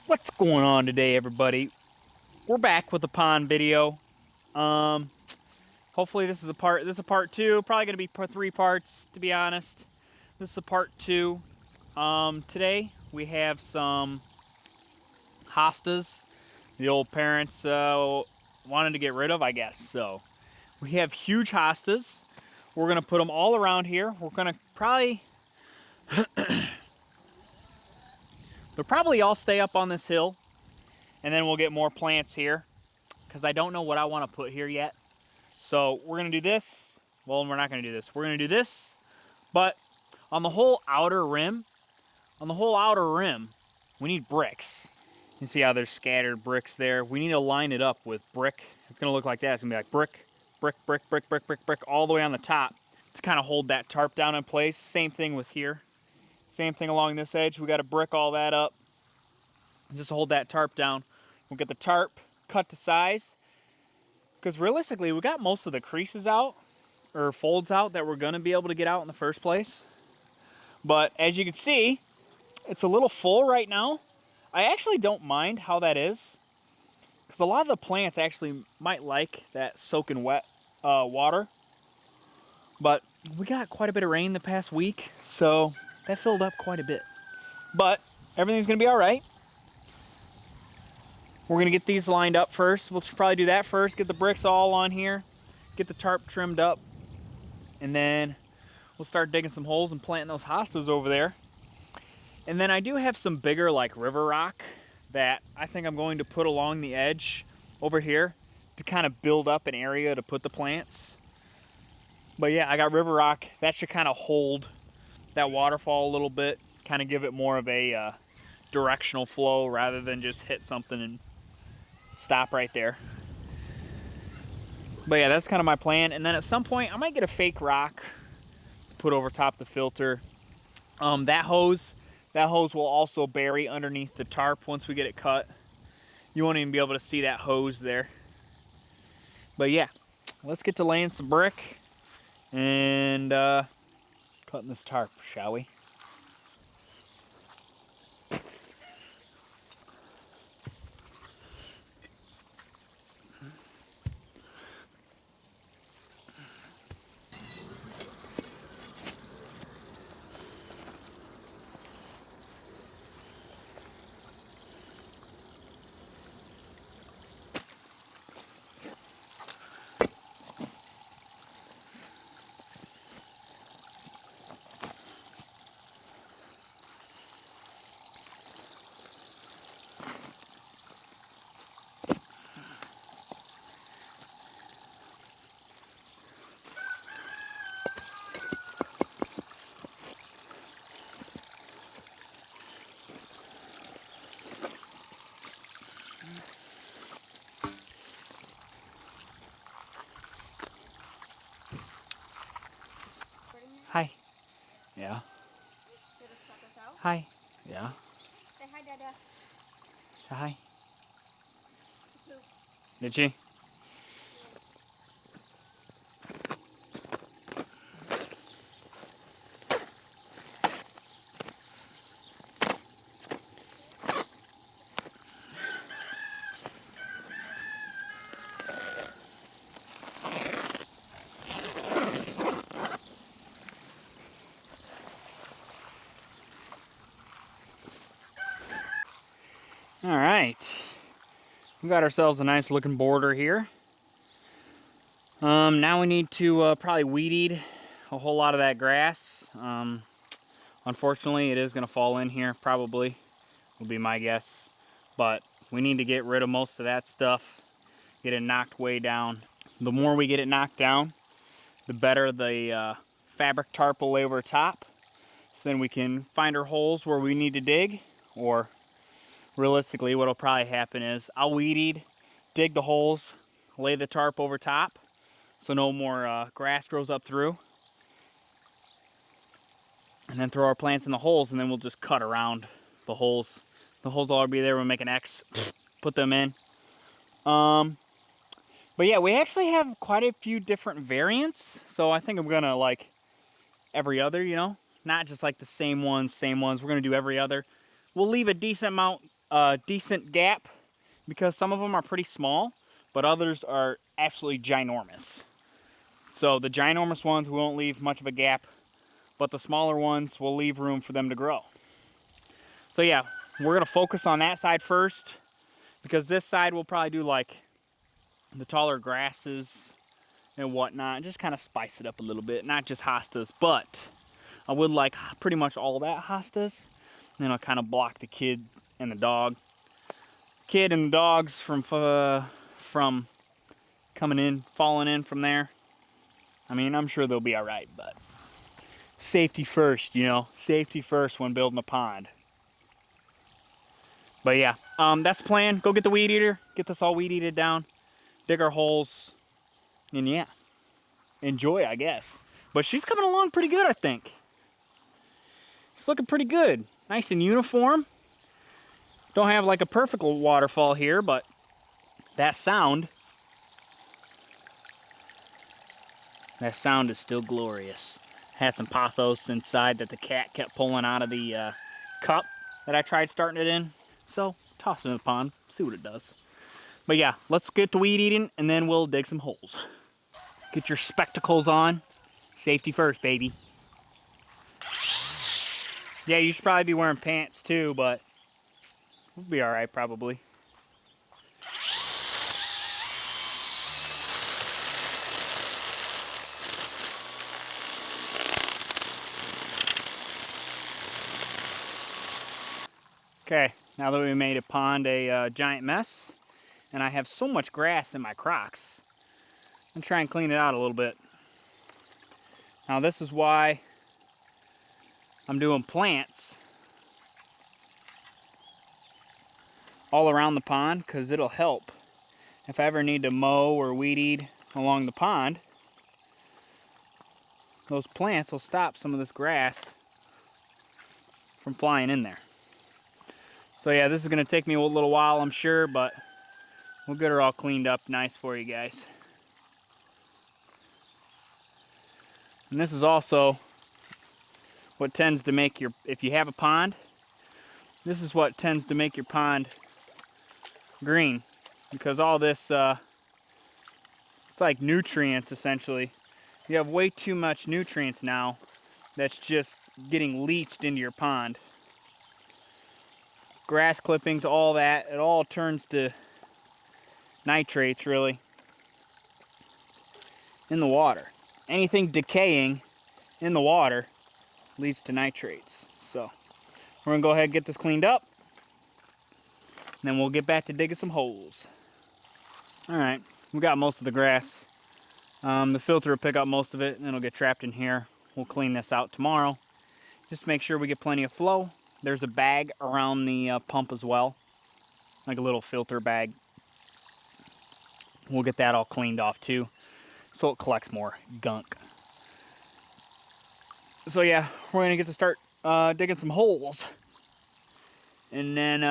What's going on today, everybody? We're back with a pond video. Um, Hopefully this is a part two. Probably gonna be three parts, to be honest. This is a part two. Today we have some hostas. The old parents wanted to get rid of, I guess. So we have huge hostas. We're gonna put them all around here. We're gonna probably they'll probably all stay up on this hill, and then we'll get more plants here because I don't know what I want to put here yet. So we're gonna do this. Well, we're not gonna do this. We're gonna do this, but on the whole outer rim, we need bricks. You see how there's scattered bricks there? We need to line it up with brick. It's gonna look like that. It's gonna be like brick, brick, brick, brick, brick, brick, brick, all the way on the top to kind of hold that tarp down in place. Same thing with here. Same thing along this edge. We got to brick all that up just to hold that tarp down. We'll get the tarp cut to size because realistically, we got most of the creases out or folds out that we're gonna be able to get out in the first place. But as you can see, it's a little full right now. I actually don't mind how that is because a lot of the plants actually might like that soaking wet water. But we got quite a bit of rain the past week, so that filled up quite a bit. But everything's gonna be all right. We're gonna get these lined up first. We'll probably do that first, get the bricks all on here, get the tarp trimmed up, and then we'll start digging some holes and planting those hostas over there. And then I do have some bigger like river rock that I think I'm going to put along the edge over here to kind of build up an area to put the plants. But yeah, I got river rock. That should kind of hold that waterfall a little bit, kind of give it more of a directional flow rather than just hit something and stop right there. But yeah, that's kind of my plan. And then at some point, I might get a fake rock to put over top the filter. That hose will also bury underneath the tarp once we get it cut. You won't even be able to see that hose there. But yeah, let's get to laying some brick and cutting this tarp, shall we? Hi. Yeah. Hi. Yeah. Say hi, Dada. Say hi. Did she? All right. We got ourselves a nice looking border here. Now we need to probably weed eat a whole lot of that grass. Unfortunately, it is going to fall in here, probably, will be my guess. But we need to get rid of most of that stuff, get it knocked way down. The more we get it knocked down, the better the fabric tarp will lay over top. So then we can find our holes where we need to dig, or realistically, what'll probably happen is I'll weed eat, dig the holes, lay the tarp over top, so no more grass grows up through. And then throw our plants in the holes, and then we'll just cut around the holes. The holes will all be there. We'll make an X, put them in. But yeah, we actually have quite a few different variants. So I think I'm gonna like every other, you know, not just like the same ones. We're gonna do every other. We'll leave a decent amount a decent gap because some of them are pretty small, but others are absolutely ginormous. So the ginormous ones we won't leave much of a gap, but the smaller ones will leave room for them to grow. So yeah, we're gonna focus on that side first because this side we'll probably do like the taller grasses and whatnot, just kind of spice it up a little bit, not just hostas, but I would like pretty much all that hostas. And then I'll kind of block the kid and the dog. Kid and the dogs from coming in, falling in from there. I mean, I'm sure they'll be all right, but safety first, you know, safety first when building a pond. But yeah, that's the plan. Go get the weed eater, get this all weed eated down, dig our holes, and yeah, enjoy, I guess. But she's coming along pretty good, I think. It's looking pretty good. Nice and uniform. Don't have like a perfect waterfall here, but that sound is still glorious. Had some pothos inside that the cat kept pulling out of the cup that I tried starting it in. So toss it in the pond, see what it does. But yeah, let's get to weed eating and then we'll dig some holes. Get your spectacles on. Safety first, baby. Yeah, you should probably be wearing pants too, but we'll be all right probably. Okay, now that we made a pond a giant mess, and I have so much grass in my Crocs, I'm trying to clean it out a little bit. Now this is why I'm doing plants all around the pond, because it'll help. If I ever need to mow or weed eat along the pond, those plants will stop some of this grass from flying in there. So yeah, this is going to take me a little while, I'm sure, but we'll get her all cleaned up nice for you guys. And this is also what tends to make your, if you have a pond, this is what tends to make your pond green, because all this, it's like nutrients essentially. You have way too much nutrients now that's just getting leached into your pond. Grass clippings, all that, it all turns to nitrates really in the water. Anything decaying in the water leads to nitrates. So we're gonna go ahead and get this cleaned up, and then we'll get back to digging some holes. All right, we got most of the grass. The filter will pick up most of it and it'll get trapped in here. We'll clean this out tomorrow. Just make sure we get plenty of flow. There's a bag around the pump as well, like a little filter bag. We'll get that all cleaned off too, so it collects more gunk. So yeah, we're gonna get to start digging some holes, and then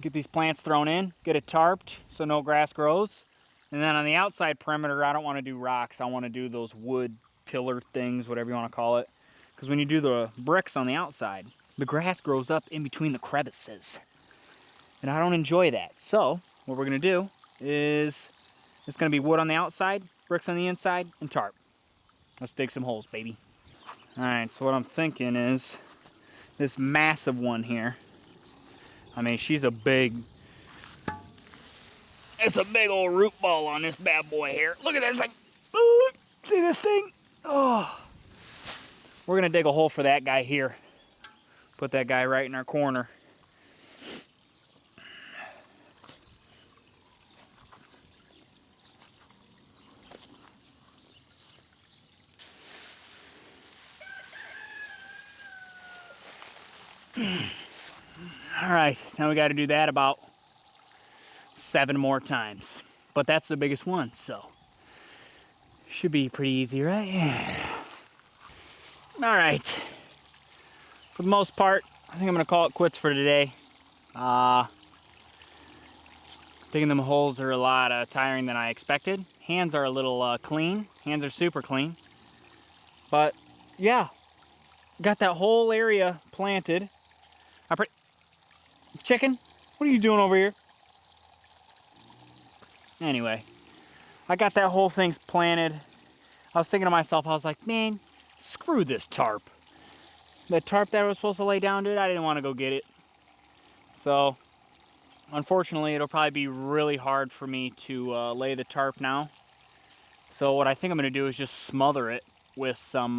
get these plants thrown in, get it tarped so no grass grows. And then on the outside perimeter, I don't want to do rocks. I want to do those wood pillar things, whatever you want to call it. Because when you do the bricks on the outside, the grass grows up in between the crevices. And I don't enjoy that. So what we're going to do is, it's going to be wood on the outside, bricks on the inside, and tarp. Let's dig some holes, baby. All right, so what I'm thinking is this massive one here. I mean, she's a big, it's a big old root ball on this bad boy here. Look at this, like, ooh, see this thing? Oh. We're gonna dig a hole for that guy here. Put that guy right in our corner. All right, now we gotta do that about 7 more times. But that's the biggest one, so should be pretty easy, right? Yeah. All right. For the most part, I think I'm gonna call it quits for today. Digging them holes are a lot tiring than I expected. Hands are a little clean. Hands are super clean. But yeah, got that whole area planted. Chicken, what are you doing over here? Anyway, I got that whole thing planted. I was thinking to myself, I was like, man, screw this tarp. The tarp that I was supposed to lay down, dude, I didn't want to go get it. So, unfortunately, it'll probably be really hard for me to lay the tarp now. So what I think I'm going to do is just smother it with some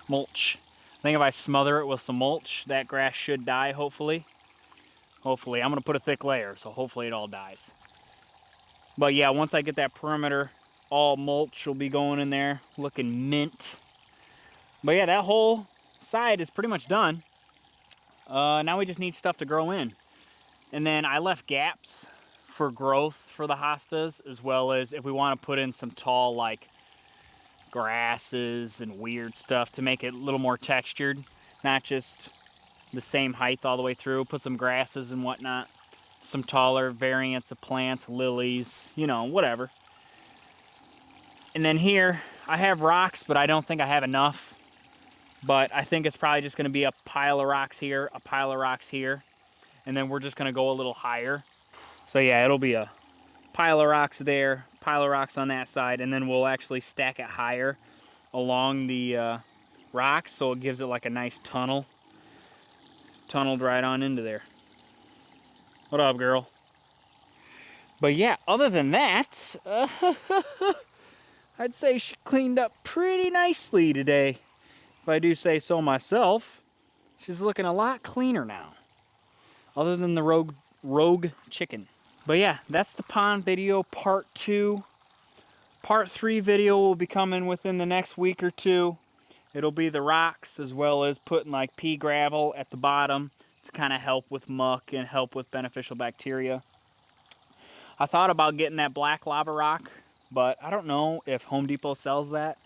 mulch. I think if I smother it with some mulch, that grass should die, hopefully. Hopefully. I'm going to put a thick layer, so hopefully it all dies. But yeah, once I get that perimeter, all mulch will be going in there, looking mint. But yeah, that whole side is pretty much done. Now we just need stuff to grow in. And then I left gaps for growth for the hostas, as well as if we want to put in some tall, like, grasses and weird stuff to make it a little more textured, not just the same height all the way through. Put some grasses and whatnot, some taller variants of plants, lilies, you know, whatever. And then here I have rocks, but I don't think I have enough. But I think it's probably just going to be a pile of rocks here, a pile of rocks here, and then we're just going to go a little higher. So yeah, it'll be a pile of rocks there, pile of rocks on that side, and then we'll actually stack it higher along the rocks, so it gives it like a nice tunneled right on into there. What up, girl? But yeah, other than that, I'd say she cleaned up pretty nicely today, if I do say so myself. She's looking a lot cleaner now, other than the rogue chicken. But yeah, that's the pond video part 2. Part 3 video will be coming within the next week or two. It'll be the rocks, as well as putting like pea gravel at the bottom to kind of help with muck and help with beneficial bacteria. I thought about getting that black lava rock, but I don't know if Home Depot sells that.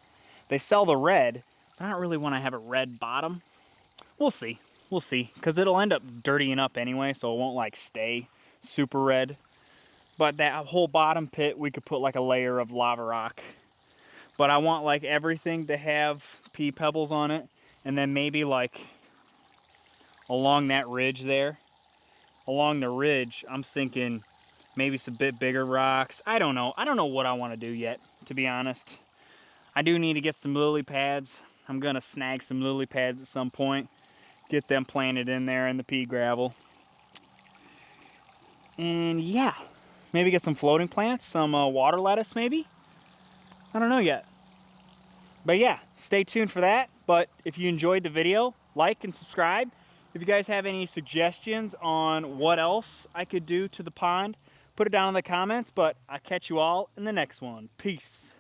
They sell the red, but I don't really want to have a red bottom. We'll see. We'll see, because it'll end up dirtying up anyway, so it won't like stay super red. But that whole bottom pit, we could put like a layer of lava rock. But I want like everything to have pea pebbles on it, and then maybe like along that ridge there, along the ridge, I'm thinking maybe some bit bigger rocks. I don't know what I want to do yet, to be honest. I do need to get some lily pads. I'm gonna snag some lily pads at some point, get them planted in there in the pea gravel. And yeah, maybe get some floating plants, some water lettuce maybe. I don't know yet. But yeah, stay tuned for that. But if you enjoyed the video, like and subscribe. If you guys have any suggestions on what else I could do to the pond, put it down in the comments. But I'll catch you all in the next one. Peace.